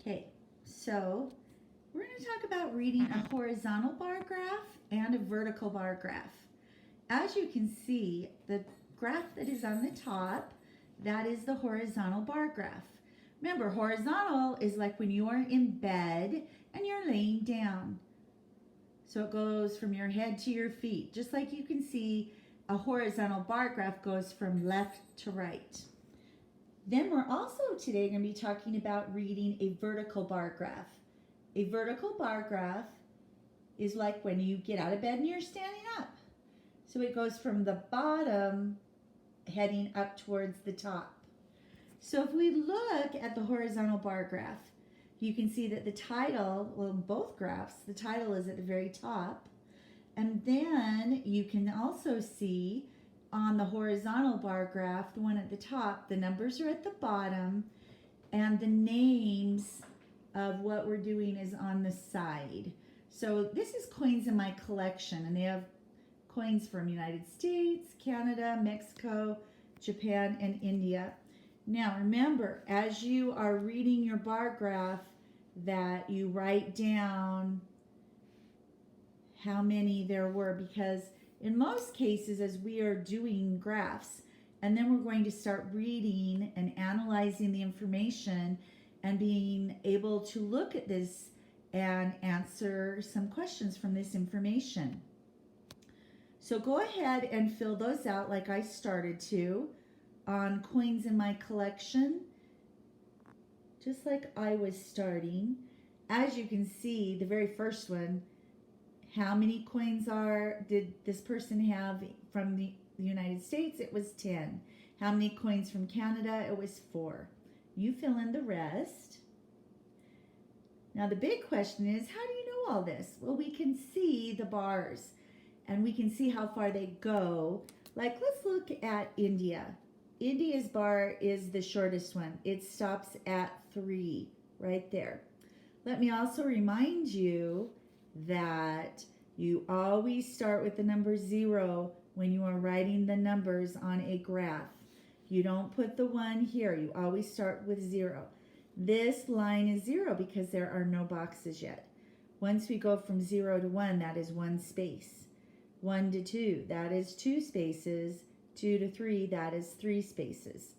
Okay, so we're going to talk about reading a horizontal bar graph and a vertical bar graph. As you can see, the graph that is on the top, that is the horizontal bar graph. Remember, horizontal is like when you are in bed and you're laying down. So it goes from your head to your feet. Just like you can see, a horizontal bar graph goes from left to right. Then we're also today going to be talking about reading a vertical bar graph. A vertical bar graph is like when you get out of bed and you're standing up. So it goes from the bottom heading up towards the top. So if we look at the horizontal bar graph, you can see that the title, well, both graphs, the title is at the very top. And then you can also see on the horizontal bar graph, the one at the top, the numbers are at the bottom and the names of what we're doing is on the side. So this is coins in my collection, and they have coins from United States, Canada, Mexico, Japan, and India. Now remember, as you are reading your bar graph, that you write down how many there were, because in most cases, as we are doing graphs, and then we're going to start reading and analyzing the information and being able to look at this and answer some questions from this information. So go ahead and fill those out like I started to on coins in my collection, just like I was starting. As you can see, the very first one, how many coins did this person have from the United States? It was 10. How many coins from Canada? It was 4. You fill in the rest. Now the big question is, how do you know all this? Well, we can see the bars and we can see how far they go. Like, let's look at India. India's bar is the shortest one. It stops at 3 right there. Let me also remind you that you always start with the number 0 when you are writing the numbers on a graph. You don't put the 1 here. You always start with 0. This line is 0 because there are no boxes yet. Once we go from 0 to 1, that is 1 space. 1 to 2, that is 2 spaces. 2 to 3, that is 3 spaces.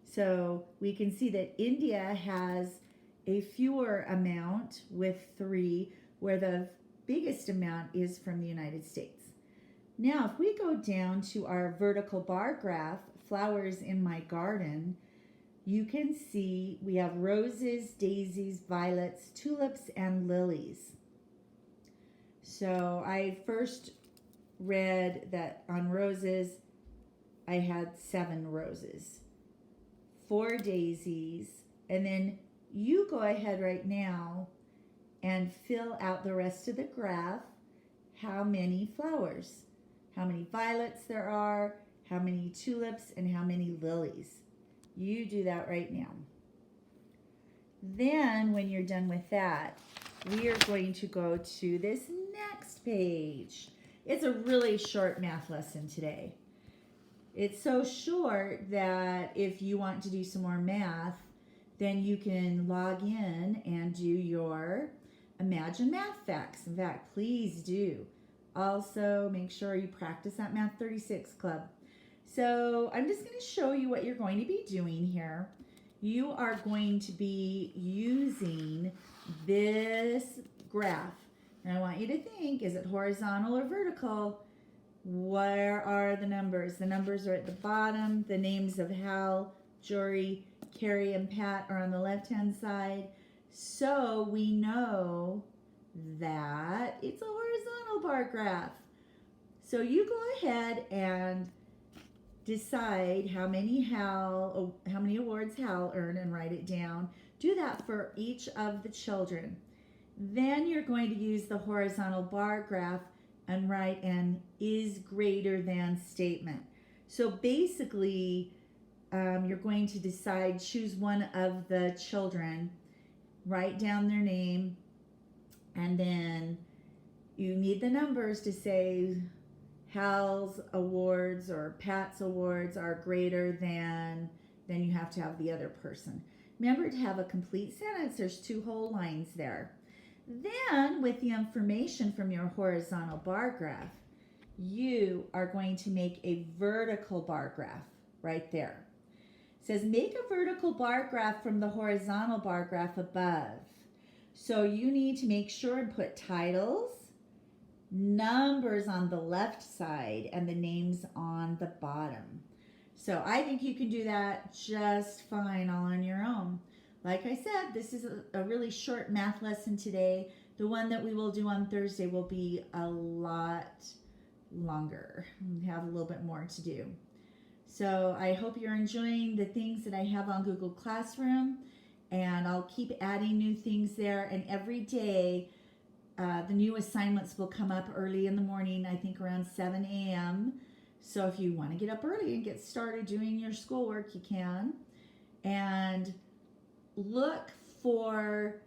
So we can see that India has a fewer amount with 3, where the biggest amount is from the United States. Now, if we go down to our vertical bar graph, flowers in my garden, you can see we have roses, daisies, violets, tulips, and lilies. So I first read that on roses, I had 7 roses, 4 daisies, and then you go ahead right now and fill out the rest of the graph, how many flowers, how many violets there are, how many tulips, and how many lilies. You do that right now. Then when you're done with that, we are going to go to this next page. It's a really short math lesson today. It's so short that if you want to do some more math, then you can log in and do your Imagine Math Facts. In fact, please do. Also, make sure you practice that Math 36 Club. So I'm just going to show you what you're going to be doing here. You are going to be using this graph. And I want you to think, is it horizontal or vertical? Where are the numbers? The numbers are at the bottom. The names of Hal, Jory, Carrie, and Pat are on the left-hand side. So we know that it's a horizontal bar graph. So you go ahead and decide how many awards Hal earned and write it down. Do that for each of the children. Then you're going to use the horizontal bar graph and write an is greater than statement. So basically, you're going to decide, choose one of the children, write down their name, and then you need the numbers to say Hal's awards or Pat's awards are greater than, then you have to have the other person. remember to have a complete sentence. There's 2 whole lines there. Then with the information from your horizontal bar graph, you are going to make a vertical bar graph right there. It says make a vertical bar graph from the horizontal bar graph above. So you need to make sure and put titles, numbers on the left side, and the names on the bottom. So I think you can do that just fine all on your own. Like I said, this is a really short math lesson today. The one that we will do on Thursday will be a lot longer. We have a little bit more to do. So I hope you're enjoying the things that I have on Google Classroom, and I'll keep adding new things there. And every day, the new assignments will come up early in the morning, I think around 7 a.m. So if you want to get up early and get started doing your schoolwork, you can. And look for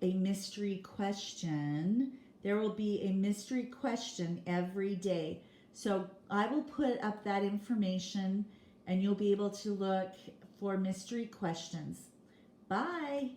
a mystery question. There will be a mystery question every day. So I will put up that information and you'll be able to look for mystery questions. Bye.